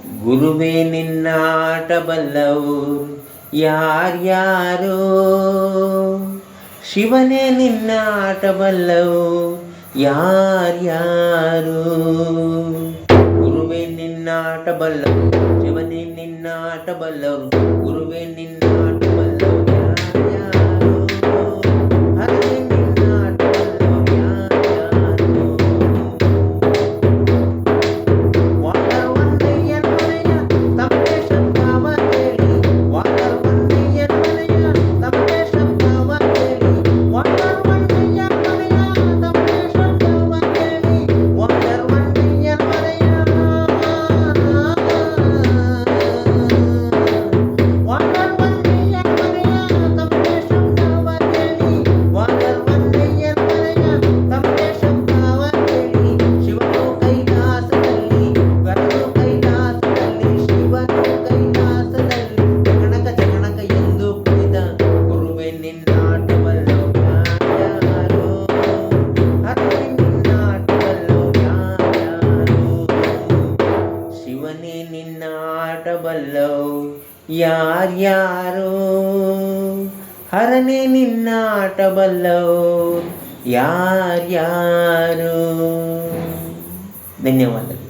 ಗುರುವೇ ನಿನ್ನಾಟಬಲ್ಲವು ಯಾರ್ಯಾರೋ, ಶಿವನೇ ನಿನ್ನಾಟಬಲ್ಲವು ಯಾರ್ಯಾರು. ಗುರುವೇ ನಿನ್ನಾಟಬಲ್ಲವು, ಶಿವನೇ ನಿನ್ನಾಟಬಲ್ಲವು, ಗುರುವೇ ನಿನ್ನಾಟಬಲ್ಲವು ಯಾರ್ಯಾರು, ಹರನೇ ನಿನ್ನಾಟಬಲ್ಲವು ಯಾರ್ಯಾರು. ವಾದವನ್ನಯ್ಯನ ಮನೆಯ ತಪ್ಪೆ ಶಬ್ದವ ಕೇಳಿ, ವಾದವನ್ನಯ್ಯನ ಮನೆಯ ತಪ್ಪೆ ಶಬ್ದವ ಕೇಳಿ, ವಾದವನ್ನಯ್ಯನ ಮನೆಯ ತಪ್ಪೆ ಶಬ್ದವ ಕೇಳಿ, ವಾದವನ್ನಯ್ಯನ ಮನೆಯ ವಾದವನ್ನಯ್ಯನ ಮನೆಯ ತಪ್ಪೆ ಶಬ್ದವ ಕೇಳಿ, ವಾದವನ್ನಯ್ಯನ ಮನೆಯ ತಪ್ಪೆ ಶಬ್ದವ ಕೇಳಿ, ಶಿವನು ಕೈಲಾಸದಲ್ಲಿ ವರನು ಕೈಲಾಸದಲ್ಲಿ, ಶಿವನು ಕೈಲಾಸದಲ್ಲಿ ಜಗಣಕ ಜಗಣಕ ಎಂದು ಕುಣಿದ. ಗುರುವೇ ನಿನ್ನಾಟಬಲ್ಲವು ಯಾರ್ಯಾರು, ಹರನೇ ನಿನ್ನಾಟಬಲ್ಲವು ಯಾರ್ಯಾರು, ಶಿವನೇ ನಿನ್ನಾಟಬಲ್ಲವು ಯಾರ್ಯಾರು, ಹರನೇ ನಿನ್ನಾಟಬಲ್ಲವು ಯಾರ್ಯಾರು. ಧನ್ಯವಾದಗಳು.